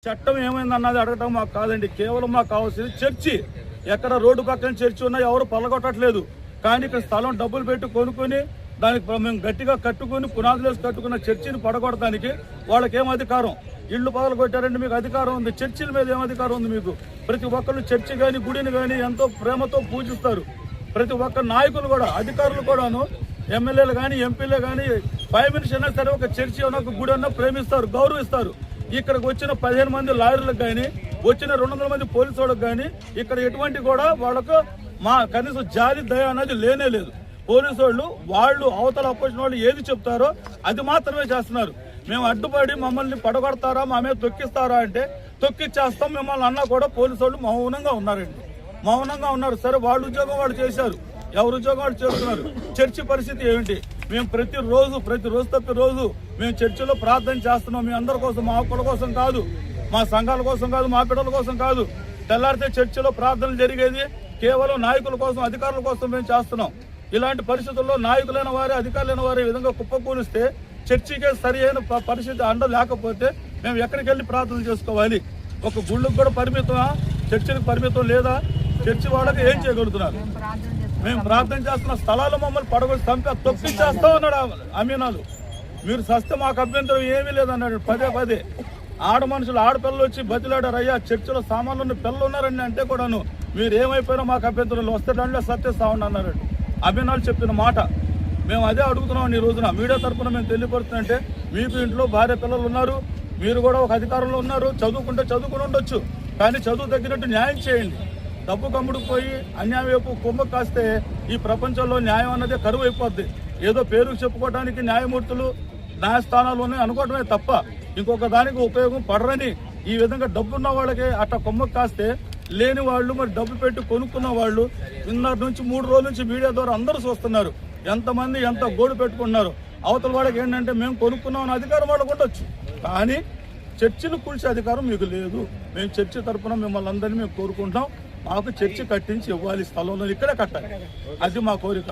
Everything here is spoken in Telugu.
చట్టం ఏమైందన్నది అడగటం మాకు కాదండి. కేవలం మాకు కావాల్సింది చర్చి. ఎక్కడ రోడ్డు పక్కన చర్చి ఉన్నా ఎవరు పల్లగొట్టట్లేదు. కానీ ఇక్కడ స్థలం డబ్బులు పెట్టి కొనుక్కొని దానికి మేము గట్టిగా కట్టుకుని పునాదులు వేసి కట్టుకున్న చర్చిని పడగొట్టడానికి వాళ్ళకి ఏం అధికారం? ఇళ్లు పగలు కొట్టారంటే మీకు అధికారం ఉంది, చర్చిల మీద ఏం అధికారం ఉంది మీకు? ప్రతి ఒక్కరు చర్చి కానీ గుడిని కానీ ఎంతో ప్రేమతో పూజిస్తారు. ప్రతి ఒక్క నాయకులు కూడా, అధికారులు కూడాను, ఎమ్మెల్యేలు కానీ ఎంపీలు కానీ, ప్రైమ్ మినిస్టర్ అయినా సరే ఒక చర్చి అన్న ఒక గుడి అన్న ప్రేమిస్తారు, గౌరవిస్తారు. ఇక్కడికి వచ్చిన 15 మంది లాయర్లకు కానీ, వచ్చిన 200 మంది పోలీసు వాళ్ళకి కానీ ఇక్కడ ఎటువంటి కూడా వాళ్ళకు మా కనీసం జాలి దయ అనేది లేనే లేదు. పోలీసు వాళ్ళు అవతల అపోజిషన్ వాళ్ళు ఏది చెప్తారో అది మాత్రమే చేస్తున్నారు. మేము అడ్డుపడి మమ్మల్ని పడగొడతారా, మా మీద తొక్కిస్తారా అంటే తొక్కిచ్చేస్తాం మిమ్మల్ని అన్నా కూడా పోలీసు వాళ్ళు మౌనంగా ఉన్నారండి. మౌనంగా ఉన్నారు. సరే, వాళ్ళ ఉద్యోగం వాళ్ళు చేశారు, ఎవరి ఉద్యోగం వాళ్ళు చేస్తున్నారు. చర్చి పరిస్థితి ఏమిటి? మేము ప్రతిరోజు తప్పి రోజు మేము చర్చిలో ప్రార్థన చేస్తున్నాం. మీ అందరి కోసం, మా ఒక్కల కోసం కాదు, మా సంఘాల కోసం కాదు, మా బిడ్డల కోసం కాదు. తెల్లారితే చర్చిలో ప్రార్థనలు జరిగేది కేవలం నాయకుల కోసం, అధికారుల కోసం మేము చేస్తున్నాం. ఇలాంటి పరిస్థితుల్లో నాయకులైన వారి, అధికారులైన వారి ఈ విధంగా కుప్పకూలిస్తే చర్చికే సరి అయిన పరిస్థితి అండ లేకపోతే మేము ఎక్కడికి వెళ్ళి ప్రార్థనలు చేసుకోవాలి? ఒక గుళ్ళకు కూడా పరిమితమా? చర్చిలకు పరిమితం లేదా? చర్చి వాళ్ళకి ఏం చేయగలుగుతున్నారు? మేము ప్రార్థన చేస్తున్న స్థలాలు మమ్మల్ని పడగొట్టి తొక్కిచ్చేస్తా ఉన్నాడు అమీనాలు. మీరు సస్తే మాకు అభ్యంతరం ఏమీ లేదన్నాడు. పదే ఆడ మనుషులు, ఆడపిల్లలు వచ్చి బతిలాడారు, అయ్యా చర్చిలో సామాన్లు పిల్లలు ఉన్నారండి అంటే కూడాను మీరు ఏమైపోయినా మాకు అభ్యంతరం వస్తే దాంట్లో సత్యస్తా ఉన్నాడు అభినాలు చెప్పిన మాట. మేము అదే అడుగుతున్నాం ఈ రోజున. మీడియా తరఫున మేము తెలియపడుతుందంటే, మీకు ఇంట్లో భార్య పిల్లలు ఉన్నారు, మీరు కూడా ఒక అధికారంలో ఉన్నారు, చదువుకుని ఉండొచ్చు, కానీ చదువు తగ్గినట్టు న్యాయం చేయండి. డబ్బు కమ్ముడుకు పోయి అన్యాయం వైపు కొమ్మ కాస్తే ఈ ప్రపంచంలో న్యాయం అన్నదే కరువు అయిపోద్ది. ఏదో పేరుకు చెప్పుకోవడానికి న్యాయమూర్తులు, న్యాయస్థానాలు ఉన్నాయి అనుకోవడమే తప్ప ఇంకొక దానికి ఉపయోగం పడరని ఈ విధంగా డబ్బున్న వాళ్ళకి అట్లా కొమ్మ కాస్తే, లేని వాళ్ళు మరి డబ్బు పెట్టి కొనుక్కున్న వాళ్ళు 2 నుంచి 3 రోజుల నుంచి మీడియా ద్వారా అందరూ చూస్తున్నారు ఎంతమంది ఎంత గోడు పెట్టుకున్నారు. అవతల వాళ్ళకి ఏంటంటే మేము కొనుక్కున్నామని అధికారం వాళ్ళకు ఉండొచ్చు, కానీ చర్చిని కూల్చే అధికారం మీకు లేదు. మేము చర్చి తరఫున మిమ్మల్ని అందరినీ మేము కోరుకుంటాం. మాకు చర్చి కట్టించి ఇవ్వాలి, స్థలంలో ఇక్కడే కట్టాలి, అది మా కోరిక.